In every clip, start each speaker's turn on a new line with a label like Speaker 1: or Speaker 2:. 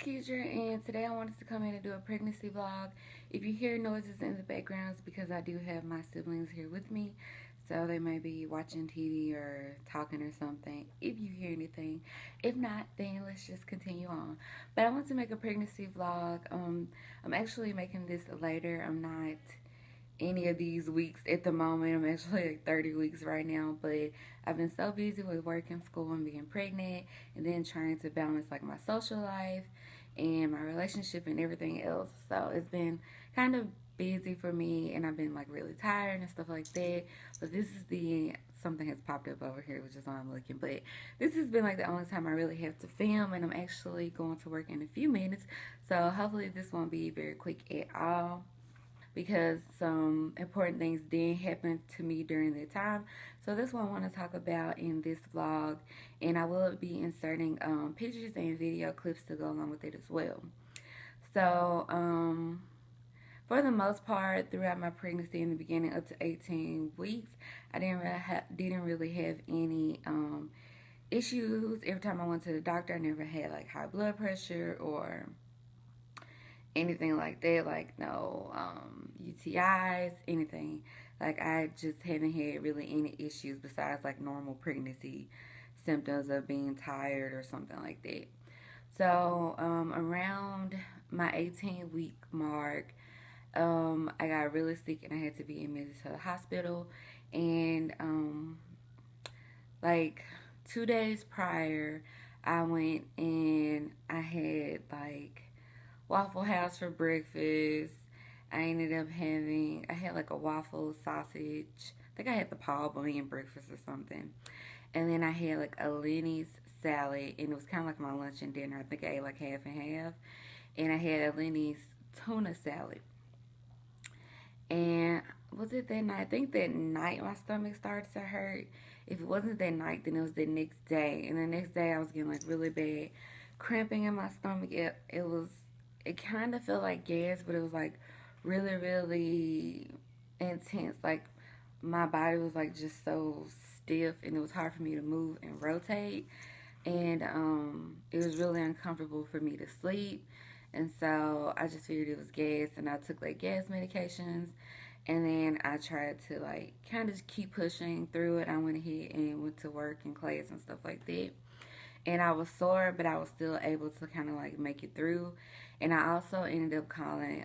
Speaker 1: Keidra, and today I wanted to come in and do a pregnancy vlog. If you hear noises in the background, it's because I do have my siblings here with me, so they may be watching TV or talking or something. If you hear anything, if not, then let's just continue on. But I want to make a pregnancy vlog. I'm actually making this later. I'm not any of these weeks at the moment. I'm actually like 30 weeks right now, but I've been so busy with work and school and being pregnant and then trying to balance like my social life and my relationship and everything else. So it's been kind of busy for me, and I've been like really tired and stuff like that. But this is the something has popped up over here, which is why I'm looking. But this has been like the only time I really have to film, and I'm actually going to work in a few minutes. So hopefully this won't be very quick at all, because some important things did happen to me during that time. So this one I want to talk about in this vlog, and I will be inserting pictures and video clips to go along with it as well. So for the most part, throughout my pregnancy in the beginning up to 18 weeks, I didn't really have any issues. Every time I went to the doctor, I never had like high blood pressure or anything like that, like no UTIs, anything. Like I just haven't had really any issues besides like normal pregnancy symptoms of being tired or something like that. So around my 18-week mark, I got really sick and I had to be admitted to the hospital. And like 2 days prior, I went and I had like Waffle House for breakfast. I had like a waffle sausage. I think I had the Paul Bunyan breakfast or something. And then I had like a Lenny's salad, and it was kind of like my lunch and dinner. I think I ate like half and half. And I had a Lenny's tuna salad. And was it that night? I think that night my stomach started to hurt. If it wasn't that night, then it was the next day. And the next day I was getting like really bad cramping in my stomach. It kind of felt like gas, but it was like really, really intense. Like my body was like just so stiff, and it was hard for me to move and rotate. And it was really uncomfortable for me to sleep. And so I just figured it was gas, and I took like gas medications. And then I tried to like kind of keep pushing through it. I went ahead and went to work and class and stuff like that. And I was sore, but I was still able to kind of like make it through. And I also ended up calling.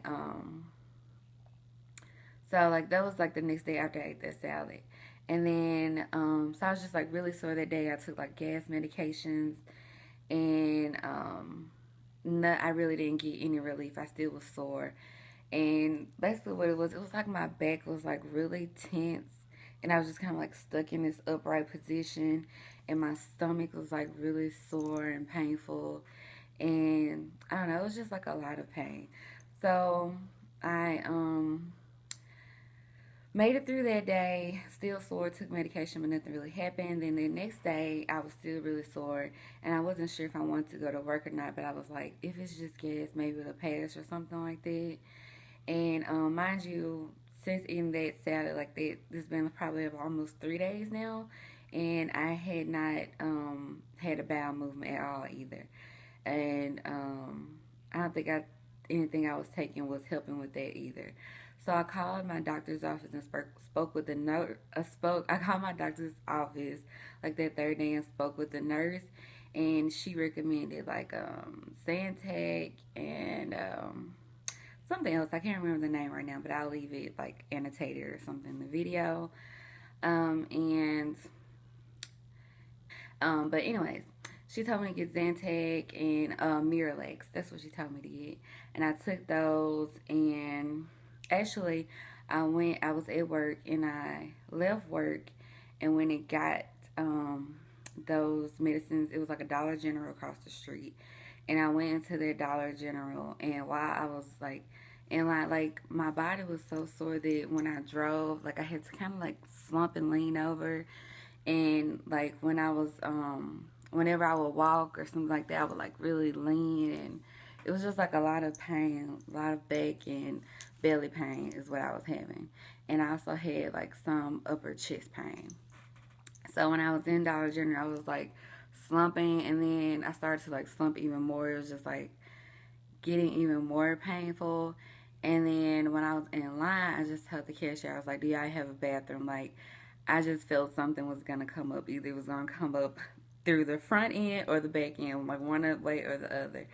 Speaker 1: So like that was like the next day after I ate that salad. And then so I was just like really sore that day. I took like gas medications, and no, I really didn't get any relief. I still was sore. And basically what it was like my back was like really tense, and I was just kind of like stuck in this upright position, and my stomach was like really sore and painful, and I don't know, it was just like a lot of pain. So I made it through that day, still sore, took medication, but nothing really happened. Then the next day, I was still really sore, and I wasn't sure if I wanted to go to work or not, but I was like, if it's just gas, maybe it'll pass or something like that. And mind you, since eating that salad like that, it's been probably almost 3 days now, and I had not had a bowel movement at all either. And I don't think anything I was taking was helping with that either. So I called my doctor's office and spoke with the nurse. I called my doctor's office like that third day and spoke with the nurse, and she recommended like Zantac and something else. I can't remember the name right now, but I'll leave it like annotated or something in the video. And but anyways, she told me to get Zantac and Miralax. That's what she told me to get, and I took those. And actually, I was at work, and I left work, and when it got those medicines, it was like a Dollar General across the street, and I went into their Dollar General, and while I was like in line, like my body was so sore that when I drove, like I had to kind of like slump and lean over, and like when I was whenever I would walk or something like that, I would like really lean, and it was just like a lot of pain, a lot of back and belly pain is what I was having. And I also had like some upper chest pain. So when I was in Dollar General, I was like slumping, and then I started to like slump even more. It was just like getting even more painful. And then when I was in line, I just told the cashier, I was like, do y'all have a bathroom? Like, I just felt something was going to come up. Either it was going to come up through the front end or the back end, like one way or the other.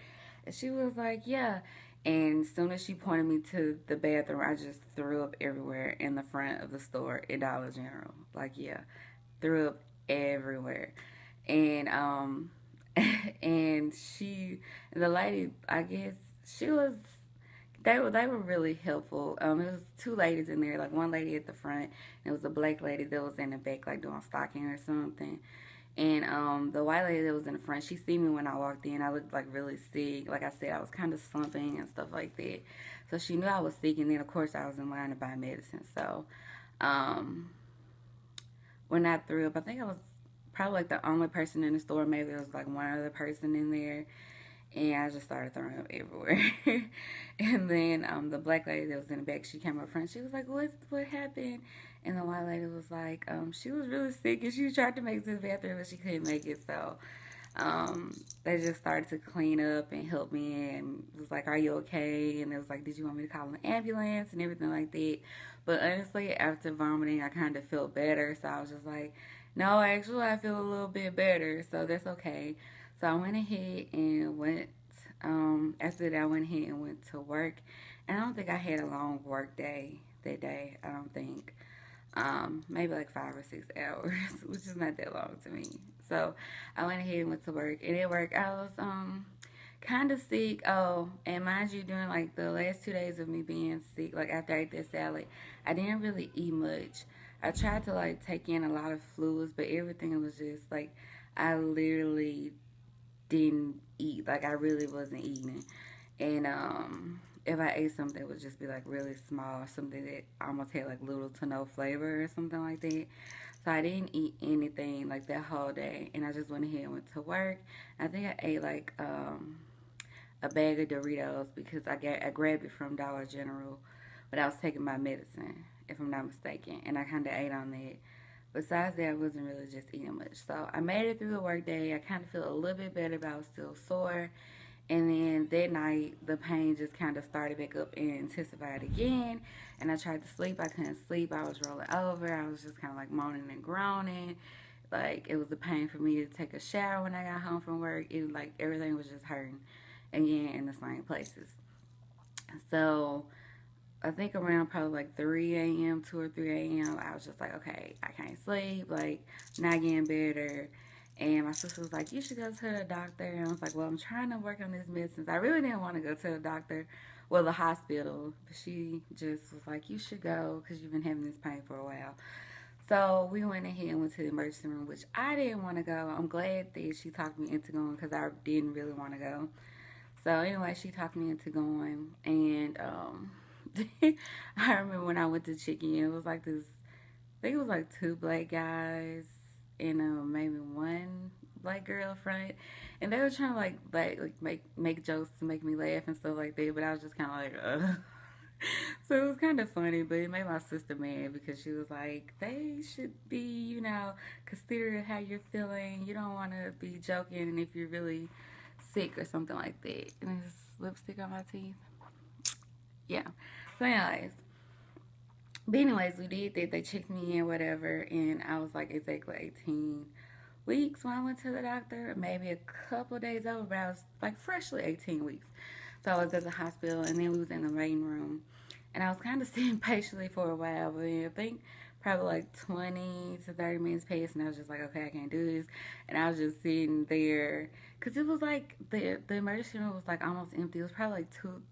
Speaker 1: And she was like, yeah. And as soon as she pointed me to the bathroom, I just threw up everywhere in the front of the store at Dollar General. Like, yeah, threw up everywhere. And and the lady, I guess she was, they were really helpful. It was two ladies in there, like one lady at the front, and it was a black lady that was in the back, like doing stocking or something. And the white lady that was in the front, she see me when I walked in. I looked like really sick. Like I said, I was kind of slumping and stuff like that. So she knew I was sick, and then of course I was in line to buy medicine. So um, when I threw up, I think I was probably like the only person in the store. Maybe there was like one other person in there, and I just started throwing up everywhere. And then the black lady that was in the back, she came up front. She was like, what happened? And the white lady was like, she was really sick, and she tried to make it to the bathroom, but she couldn't make it. So they just started to clean up and help me, and was like, are you okay? And it was like, did you want me to call an ambulance and everything like that? But honestly, after vomiting, I kind of felt better. So I was just like, no, actually, I feel a little bit better, so that's okay. So I went ahead and went, after that, I went ahead and went to work. And I don't think I had a long work day that day. I don't think. Maybe like 5 or 6 hours, which is not that long to me. So I went ahead and went to work. And at work, I was kind of sick. Oh, and mind you, during like the last 2 days of me being sick, like after I ate that salad, I didn't really eat much. I tried to like take in a lot of fluids, but everything was just like, I literally didn't eat. Like I really wasn't eating. And if I ate something, it would just be like really small, something that almost had like little to no flavor or something like that. So I didn't eat anything like that whole day, and I just went ahead and went to work. I think I ate like a bag of Doritos because I grabbed it from Dollar General, but I was taking my medicine, if I'm not mistaken, and I kind of ate on that. Besides that, I wasn't really just eating much. So I made it through the workday. I kind of feel a little bit better, but I was still sore. And then that night, the pain just kind of started back up and intensified again. And I tried to sleep. I couldn't sleep. I was rolling over. I was just kind of like moaning and groaning. Like it was a pain for me to take a shower when I got home from work. It was like everything was just hurting again in the same places. So I think around probably like 3 a.m., 2 or 3 a.m., I was just like, okay, I can't sleep, like, not getting better. And my sister was like, you should go to the doctor. And I was like, well, I'm trying to work on this medicine. I really didn't want to go to the doctor, well, the hospital. But she just was like, you should go because you've been having this pain for a while. So we went ahead and went to the emergency room, which I didn't want to go. I'm glad that she talked me into going because I didn't really want to go. So anyway, she talked me into going. And I remember when I went to check in, it was like this, I think it was like two black guys and maybe one black girl front, and they were trying to make jokes to make me laugh and stuff like that, but I was just kind of like, So it was kind of funny, but it made my sister mad because she was like, they should be, consider how you're feeling. You don't want to be joking, and if you're really sick or something like that. And there's lipstick on my teeth. Yeah. So anyways, we did that. They checked me in, whatever, and I was like exactly 18 weeks when I went to the doctor. Maybe a couple of days over, but I was like freshly 18 weeks. So I was at the hospital, and then we was in the waiting room, and I was kind of sitting patiently for a while, but I think probably like 20 to 30 minutes passed, and I was just like, okay, I can't do this. And I was just sitting there, because it was like the emergency room was like almost empty. It was probably like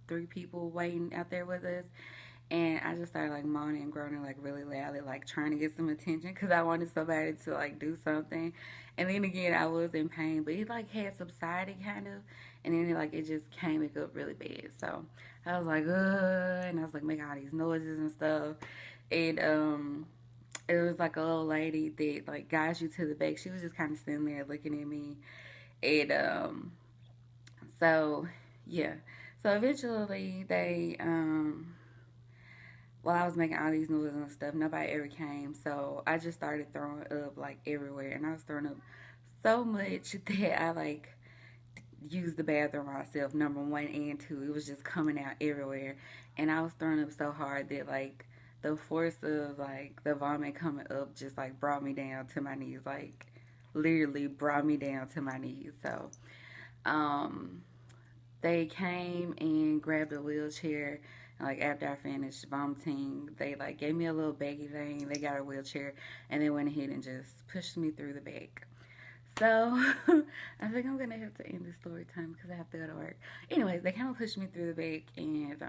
Speaker 1: 2-3 people waiting out there with us. And I just started like moaning and groaning like really loudly, like trying to get some attention because I wanted somebody to like do something. And then again, I was in pain, but it like had subsided kind of. And then it just came back up really bad. So I was like, ugh, and I was like making all these noises and stuff. And it was like a little lady that like guides you to the back. She was just kind of sitting there looking at me. And so yeah. So eventually they while I was making all these noises and stuff, nobody ever came. So I just started throwing up like everywhere, and I was throwing up so much that I like use the bathroom myself, number one, and two. It was just coming out everywhere. And I was throwing up so hard that, like, the force of, like, the vomit coming up just, like, brought me down to my knees. Like, literally brought me down to my knees. So, um, they came and grabbed a wheelchair. Like, after I finished vomiting, they, like, gave me a little baggy thing. They got a wheelchair, and they went ahead and just pushed me through the back. So, I think I'm going to have to end this story time because I have to go to work. Anyways, they kind of pushed me through the back, and,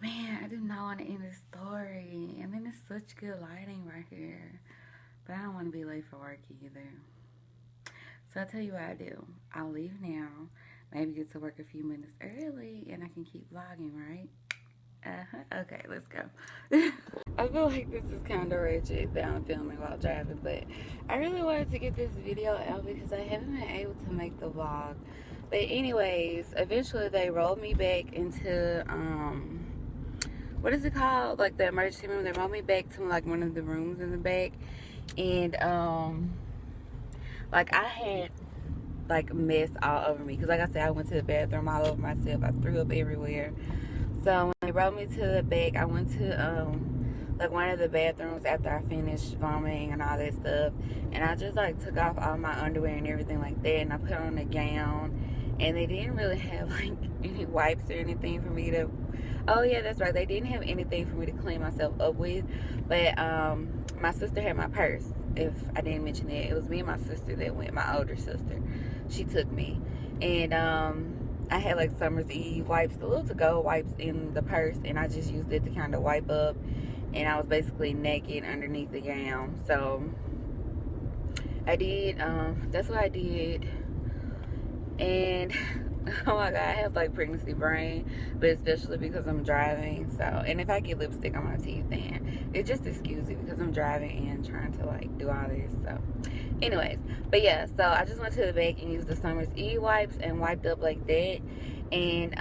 Speaker 1: man, I do not want to end this story. And then it's such good lighting right here. But I don't want to be late for work either. So I'll tell you what I do. I'll leave now, maybe get to work a few minutes early, and I can keep vlogging, right? Okay, let's go. I feel like this is kind of wretched that I'm filming while driving, but I really wanted to get this video out because I haven't been able to make the vlog. But anyways, eventually they rolled me back into, what is it called? Like the emergency room. They rolled me back to like one of the rooms in the back. And, like I had like mess all over me. Because like I said, I went to the bathroom all over myself. I threw up everywhere. So when they brought me to the back, I went to like one of the bathrooms after I finished vomiting and all that stuff, and I just like took off all my underwear and everything like that, and I put on a gown, and they didn't really have like any wipes or anything for me to, oh yeah, that's right, they didn't have anything for me to clean myself up with. But my sister had my purse. If I didn't mention that, it was me and my sister that went, my older sister. She took me, and I had like Summer's Eve wipes, the little to-go wipes in the purse, and I just used it to kind of wipe up. And I was basically naked underneath the gown. So I did, that's what I did. And oh my God, I have like pregnancy brain, but especially because I'm driving. So, and if I get lipstick on my teeth, then it just excuse it because I'm driving and trying to like do all this. So anyways, but yeah, so I just went to the back and used the Summer's Eve wipes and wiped up like that. And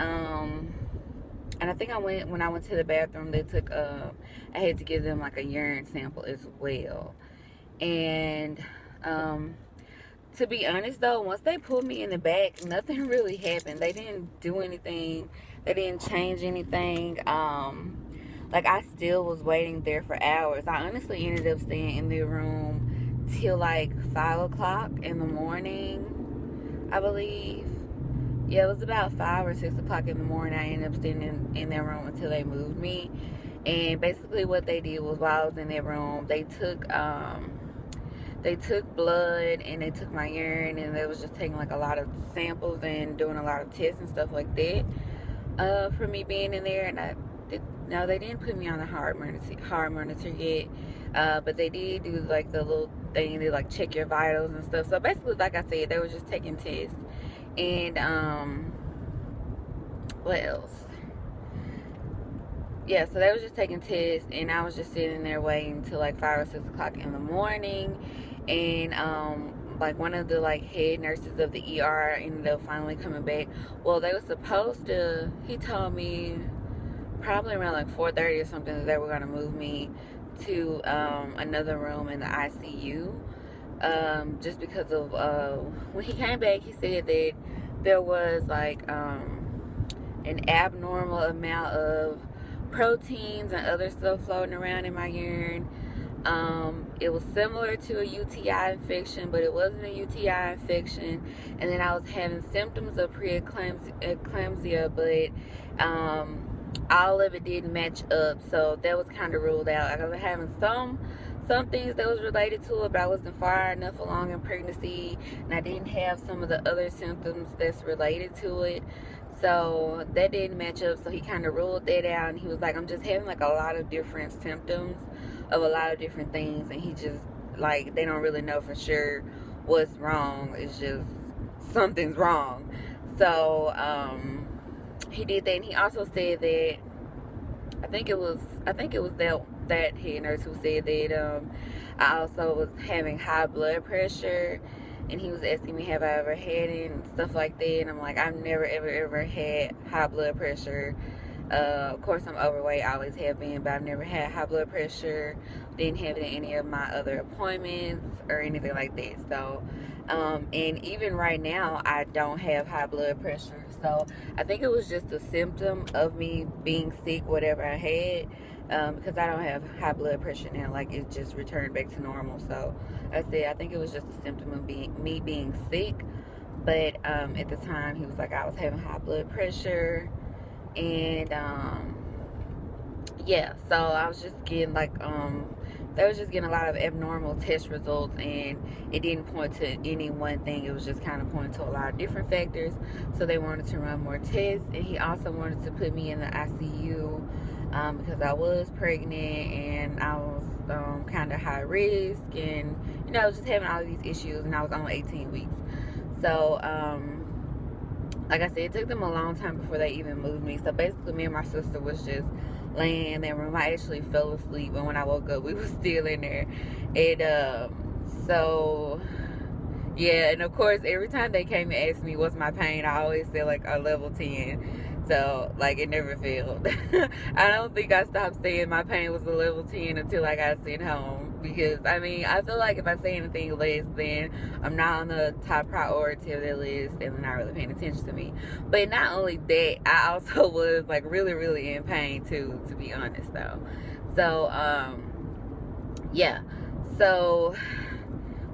Speaker 1: I think when I went to the bathroom, they took, I had to give them like a urine sample as well. And to be honest though, once they pulled me in the back, nothing really happened. They didn't do anything. They didn't change anything. Like I still was waiting there for hours. I honestly ended up staying in the room till like 5 o'clock in the morning, I believe. Yeah, it was about 5 or 6 o'clock in the morning. I ended up staying in that room until they moved me. And basically what they did was, while I was in that room, they took blood and they took my urine, and they was just taking like a lot of samples and doing a lot of tests and stuff like that for me being in there. And no, they didn't put me on a heart monitor yet, but they did do like the little thing to like check your vitals and stuff. So basically, like I said, they were just taking tests. And what else? Yeah, so they was just taking tests, and I was just sitting there waiting till like 5 or 6 o'clock in the morning. And like one of the like head nurses of the ER ended up finally coming back. Well, they were supposed to, he told me probably around like 4:30 or something, that they were going to move me to another room in the ICU. Just because of when he came back, he said that there was like an abnormal amount of proteins and other stuff floating around in my urine. It was similar to a UTI infection, but it wasn't a UTI infection. And then I was having symptoms of preeclampsia, but all of it didn't match up, so that was kind of ruled out. I was having some things that was related to it, but I wasn't far enough along in pregnancy, and I didn't have some of the other symptoms that's related to it, so that didn't match up. So he kind of ruled that out, and he was like, I'm just having like a lot of different symptoms of a lot of different things, and he just like, they don't really know for sure what's wrong. It's just something's wrong. So he did that, and he also said that I think it was that head nurse who said that I also was having high blood pressure, and he was asking me have I ever had it and stuff like that, and I'm like, I've never ever had high blood pressure. Of course, I'm overweight, I always have been, but I've never had high blood pressure, didn't have it in any of my other appointments or anything like that. So, and even right now, I don't have high blood pressure. So, I think it was just a symptom of me being sick, whatever I had, because I don't have high blood pressure now. Like, it just returned back to normal. So, I think it was just a symptom of me being sick. But at the time, he was like, I was having high blood pressure. And yeah, so I was just getting like they was just getting a lot of abnormal test results, and it didn't point to any one thing. It was just kind of pointing to a lot of different factors. So they wanted to run more tests, and he also wanted to put me in the ICU because I was pregnant and I was kind of high risk, and you know, just having all of these issues, and I was only 18 weeks. So like I said, it took them a long time before they even moved me. So basically, me and my sister was just laying in that room. I actually fell asleep, and when I woke up, we was still in there. And so yeah, and of course, every time they came and asked me what's my pain, I always said like a level 10. So like, it never failed. I don't think I stopped saying my pain was a level 10 until I got sent home. Because I mean, I feel like if I say anything less, then I'm not on the top priority of their list, and they're not really paying attention to me. But not only that, I also was like really, really in pain too, to be honest though. So yeah. So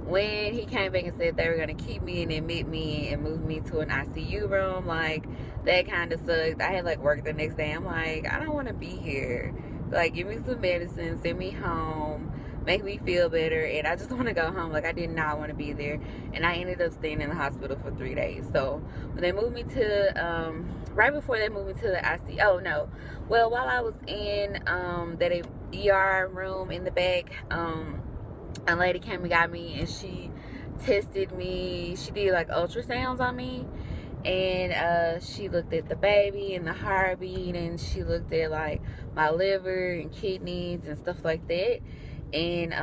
Speaker 1: when he came back and said they were going to keep me and admit me and move me to an ICU room, like, that kind of sucked. I had like work the next day. I'm like, I don't want to be here. Like, give me some medicine, send me home, make me feel better, and I just want to go home. Like, I did not want to be there. And I ended up staying in the hospital for 3 days. So when they moved me to right before they moved me to the ICU, oh no, well, while I was in that ER room in the back, a lady came and got me, and she tested me. She did like ultrasounds on me, and she looked at the baby and the heartbeat, and she looked at like my liver and kidneys and stuff like that. And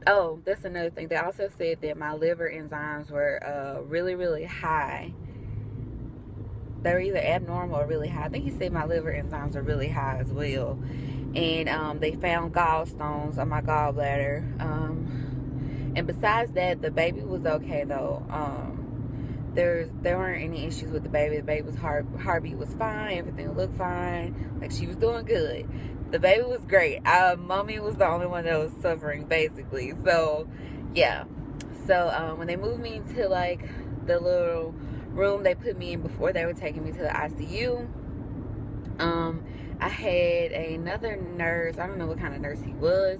Speaker 1: oh, that's another thing. They also said that my liver enzymes were really, really high. They were either abnormal or really high. I think he said my liver enzymes are really high as well. And they found gallstones on my gallbladder. And besides that, the baby was okay though. There weren't any issues with the baby. The baby's heartbeat was fine. Everything looked fine. Like, she was doing good. The baby was great. Mommy was the only one that was suffering, basically. So yeah. So when they moved me to like the little room they put me in before they were taking me to the ICU, I had another nurse. I don't know what kind of nurse he was,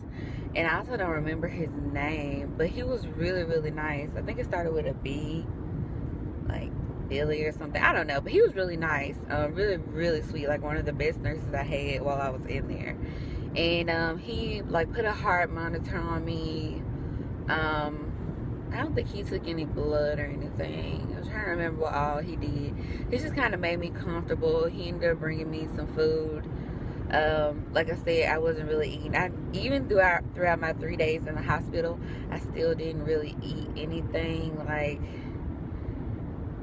Speaker 1: and I also don't remember his name, but he was really, really nice. I think it started with a B, like Billy or something. I don't know, but he was really nice. Really, really sweet. Like, one of the best nurses I had while I was in there. And he like put a heart monitor on me. I don't think he took any blood or anything. I'm trying to remember what all he did. He just kind of made me comfortable. He ended up bringing me some food. Like I said, I wasn't really eating. Even throughout my 3 days in the hospital, I still didn't really eat anything. Like,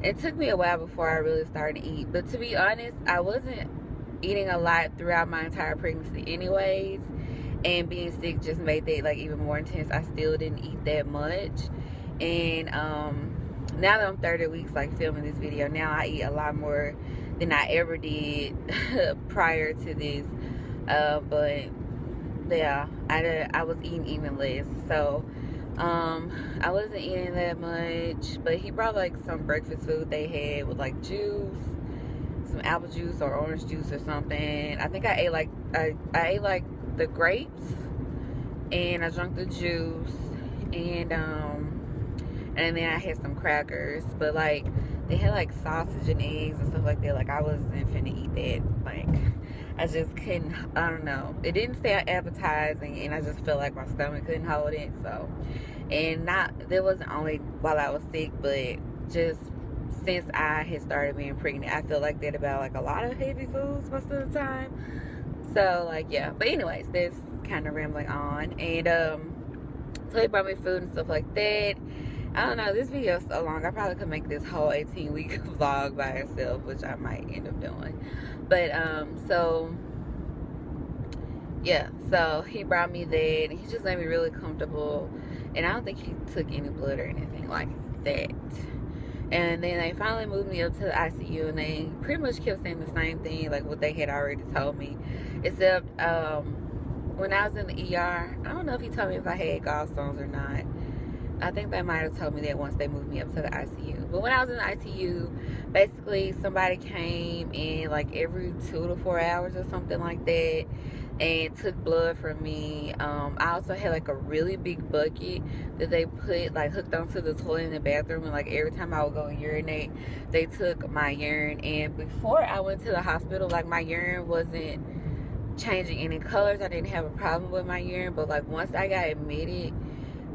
Speaker 1: it took me a while before I really started to eat. But to be honest, I wasn't eating a lot throughout my entire pregnancy anyways. And being sick just made that like even more intense. I still didn't eat that much. And now that I'm 30 weeks like filming this video, now I eat a lot more than I ever did prior to this. But yeah, I was eating even less. So I wasn't eating that much. But he brought like some breakfast food they had with like juice, some apple juice or orange juice or something. I think I ate like I ate like the grapes, and I drank the juice, and then I had some crackers. But like, they had like sausage and eggs and stuff like that. Like, I wasn't finna eat that. Like, I just couldn't. I don't know, it didn't sound appetizing, and I just felt like my stomach couldn't hold it. So, and that wasn't only while I was sick, but just since I had started being pregnant, I feel like that about like a lot of heavy foods most of the time. So like, yeah. But anyways, that's kind of rambling on. And so he brought me food and stuff like that. I don't know, this video is so long. I probably could make this whole 18-week vlog by itself, which I might end up doing. But so yeah, so he brought me that, and he just made me really comfortable, and I don't think he took any blood or anything like that. And then they finally moved me up to the ICU, and they pretty much kept saying the same thing, like what they had already told me, except when I was in the ER, I don't know if he told me if I had gallstones or not. I think they might have told me that once they moved me up to the ICU. But when I was in the ICU, basically somebody came in like every 2 to 4 hours or something like that and took blood from me. I also had like a really big bucket that they put like hooked onto the toilet in the bathroom, and like every time I would go and urinate, they took my urine. And before I went to the hospital, like my urine wasn't changing any colors. I didn't have a problem with my urine, but like once I got admitted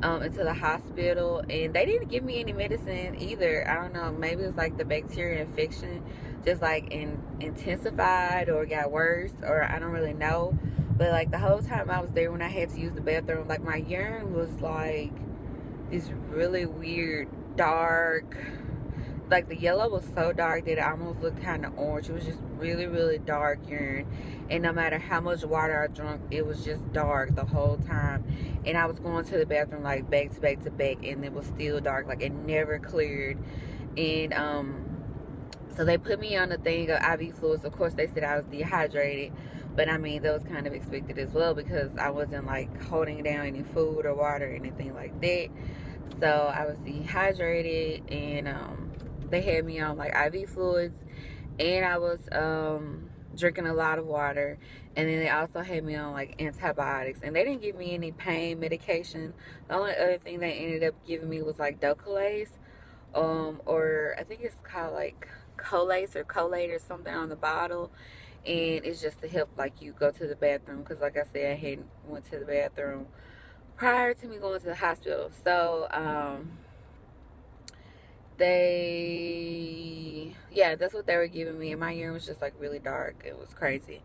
Speaker 1: into the hospital, and they didn't give me any medicine either. I don't know, maybe it's like the bacteria infection just like intensified or got worse, or I don't really know. But like the whole time I was there, when I had to use the bathroom, like my urine was like this really weird dark, like the yellow was so dark that it almost looked kind of orange. It was just really, really dark urine, and no matter how much water I drank, it was just dark the whole time. And I was going to the bathroom like back to back to back, and it was still dark, like it never cleared. And so they put me on a thing of IV fluids. Of course they said I was dehydrated, but I mean that was kind of expected as well, because I wasn't like holding down any food or water or anything like that. So I was dehydrated, and they had me on like IV fluids, and I was drinking a lot of water. And then they also had me on like antibiotics, and they didn't give me any pain medication. The only other thing they ended up giving me was like Docalase, or I think it's called like Colace or Colate or something on the bottle, and it's just to help like you go to the bathroom, because like I said, I hadn't went to the bathroom prior to me going to the hospital. So yeah, that's what they were giving me, and my urine was just like really dark. It was crazy.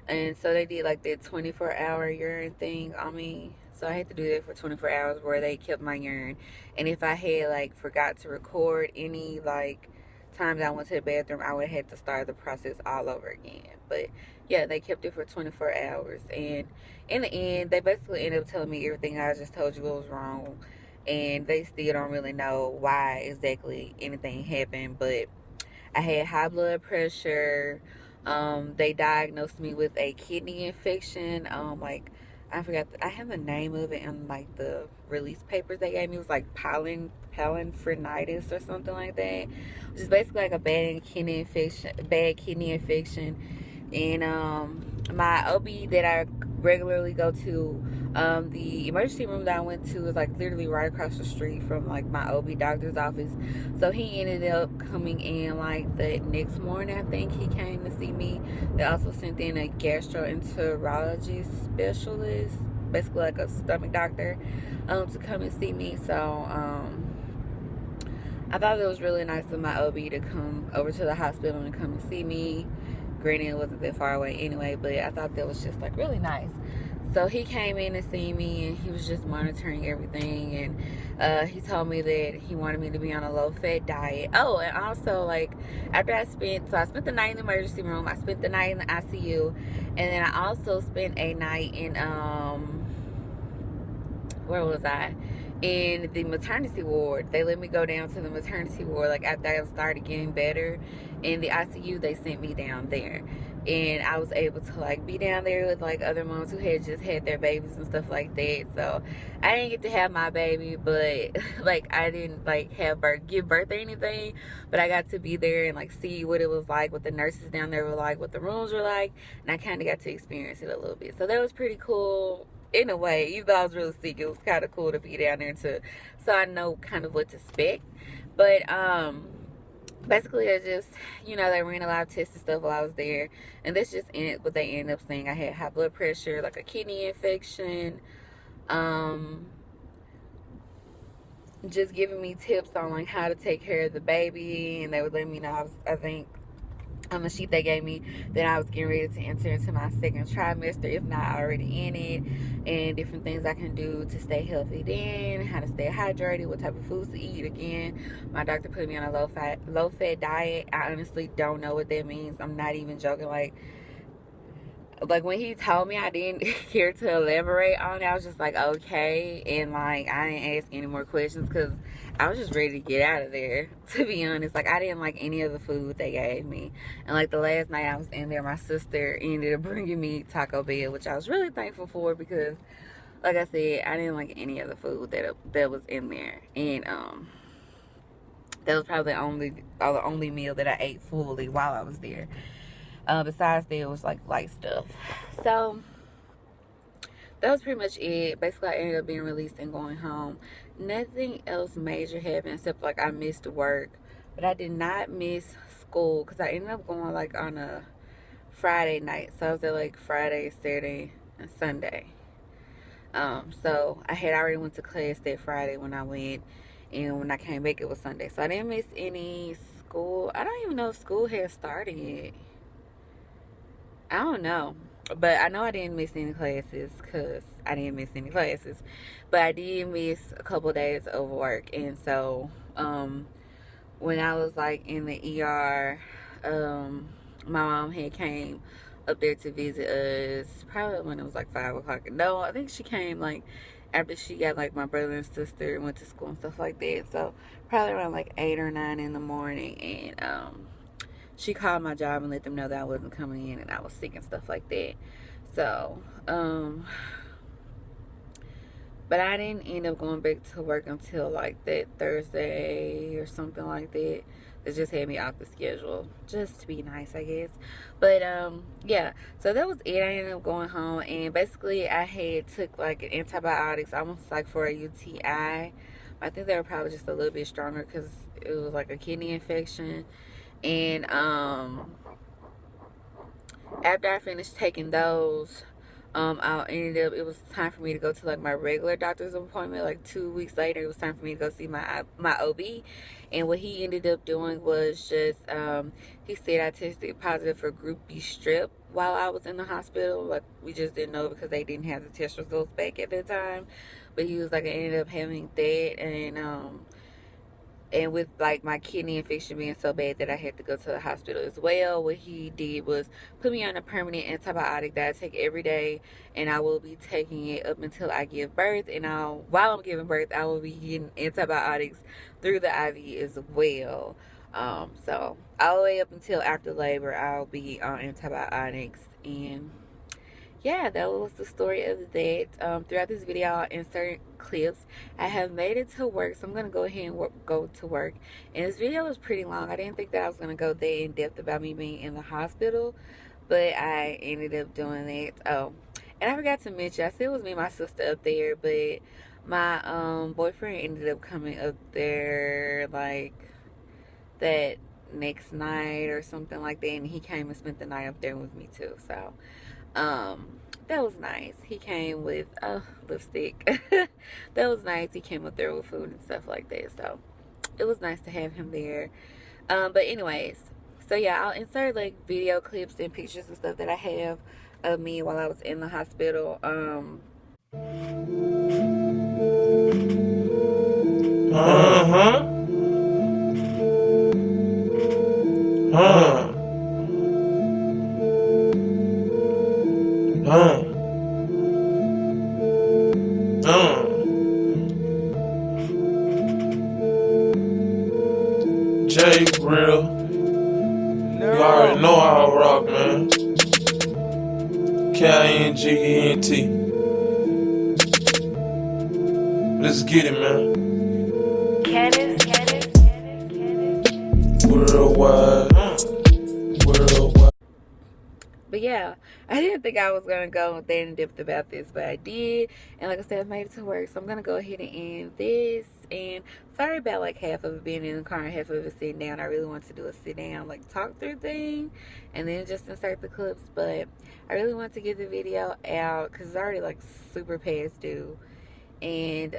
Speaker 1: And so they did like that 24-hour urine thing on me, so I had to do that for 24 hours, where they kept my urine. And if I had like forgot to record any like times I went to the bathroom, I would have to start the process all over again. But yeah, they kept it for 24 hours, and in the end they basically ended up telling me everything I just told you was wrong, and they still don't really know why exactly anything happened. But I had high blood pressure. They diagnosed me with a kidney infection. Like I forgot, I have the name of it in like the release papers they gave me. It was like pyelonephritis or something like that, which is basically like a bad kidney infection. And my OB that I regularly go to, the emergency room that I went to is like literally right across the street from like my OB doctor's office. So he ended up coming in like the next morning. I think he came to see me. They also sent in a gastroenterology specialist, basically like a stomach doctor, to come and see me. So I thought it was really nice of my OB to come over to the hospital and come and see me. Granted, it wasn't that far away anyway, but I thought that was just like really nice. So he came in to see me, and he was just monitoring everything, and he told me that he wanted me to be on a low-fat diet. Oh, and also like after I spent the night in the emergency room, I spent the night in the ICU, and then I also spent a night in where was I? In the maternity ward. They let me go down to the maternity ward like after I started getting better. In the ICU, they sent me down there, and I was able to like be down there with like other moms who had just had their babies and stuff like that. So I didn't get to have my baby, but like I didn't like give birth or anything, but I got to be there and like see what it was like, what the nurses down there were like, what the rooms were like, and I kind of got to experience it a little bit. So that was pretty cool in a way. Even though I was really sick, it was kind of cool to be down there too, so I know kind of what to expect. But basically I just, they ran a lot of tests and stuff while I was there, and that's just what they ended up saying. I had high blood pressure, like a kidney infection, just giving me tips on like how to take care of the baby, and they would let me know I think on the sheet they gave me that I was getting ready to enter into my second trimester, if not already in it, and different things I can do to stay healthy then, how to stay hydrated, what type of foods to eat. Again, my doctor put me on a low fat diet. I honestly don't know what that means. I'm not even joking. Like when he told me, I didn't care to elaborate on it. I was just like, okay. And like, I didn't ask any more questions because I was just ready to get out of there, to be honest. Like, I didn't like any of the food they gave me. And like the last night I was in there, my sister ended up bringing me Taco Bell, which I was really thankful for because, like I said, I didn't like any of the food that was in there. And that was probably the only meal that I ate fully while I was there. Besides that, it was like light stuff. So that was pretty much it. Basically, I ended up being released and going home. Nothing else major happened except like I missed work, but I did not miss school because I ended up going like on a Friday night. So I was there like Friday, Saturday, and Sunday. So I had already went to class that Friday when I went, and when I came back it was Sunday. So I didn't miss any school. I don't even know if school had started yet. I don't know. But I know I didn't miss any classes because I didn't miss any classes. But I did miss a couple of days of work. And so when I was like in the ER, my mom had came up there to visit us probably when it was like 5 o'clock. No, I think she came like after she got like my brother and sister went to school and stuff like that. So probably around like 8 or 9 in the morning. And she called my job and let them know that I wasn't coming in and I was sick and stuff like that. So, but I didn't end up going back to work until like that Thursday or something like that. It just had me off the schedule just to be nice, I guess. But yeah, so that was it. I ended up going home and basically I had took like antibiotics almost like for a UTI. I think they were probably just a little bit stronger because it was like a kidney infection. And after I finished taking those, I ended up, it was time for me to go to like my regular doctor's appointment. Like 2 weeks later, it was time for me to go see my OB. And what he ended up doing was just, he said I tested positive for Group B Strep while I was in the hospital. Like, we just didn't know because they didn't have the test results back at that time. But he was like, I ended up having that. And with like my kidney infection being so bad that I had to go to the hospital as well, what he did was put me on a permanent antibiotic that I take every day, and I will be taking it up until I give birth. And while I'm giving birth, I will be getting antibiotics through the IV as well. So all the way up until after labor, I'll be on antibiotics. And yeah, that was the story of that. Throughout this video, I'll insert clips. I have made it to work, so I'm going to go ahead and go to work. And this video was pretty long. I didn't think that I was going to go that in depth about me being in the hospital, but I ended up doing that. Oh, and I forgot to mention, I said it was me and my sister up there, but my boyfriend ended up coming up there like that next night or something like that, and he came and spent the night up there with me too. So that was nice. He came with lipstick. That was nice. He came up there with food and stuff like that. So it was nice to have him there. But anyways, so yeah, I'll insert like video clips and pictures and stuff that I have of me while I was in the hospital.
Speaker 2: J Real. You already know how I rock, man. K-I-N-G-E-N-T. Let's get it, man. Worldwide. Worldwide.
Speaker 1: But yeah, I didn't think I was going to go that in depth about this, but I did. And like I said, I made it to work. So I'm going to go ahead and end this. And sorry about like half of it being in the car and half of it sitting down. I really want to do a sit down, like talk through thing. And then just insert the clips. But I really want to get the video out because it's already like super past due. And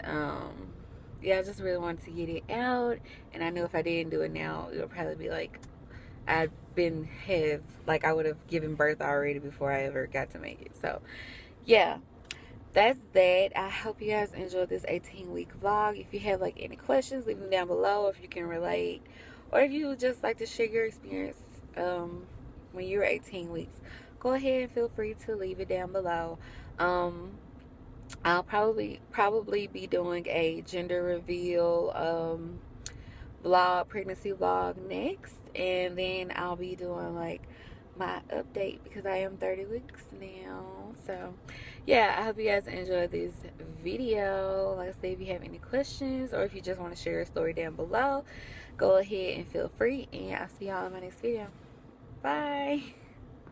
Speaker 1: yeah, I just really wanted to get it out. And I know if I didn't do it now, it'll probably be like I would have given birth already before I ever got to make it. So yeah, that's that. I hope you guys enjoyed this 18-week vlog. If you have like any questions, leave them down below. If you can relate, or if you would just like to share your experience when you were 18 weeks, go ahead and feel free to leave it down below. I'll probably be doing a gender reveal vlog, pregnancy vlog next, and then I'll be doing like my update because I am 30 weeks now. So yeah, I hope you guys enjoyed this video. Like I said, if you have any questions or if you just want to share a story down below, go ahead and feel free, and I'll see y'all in my next video. Bye.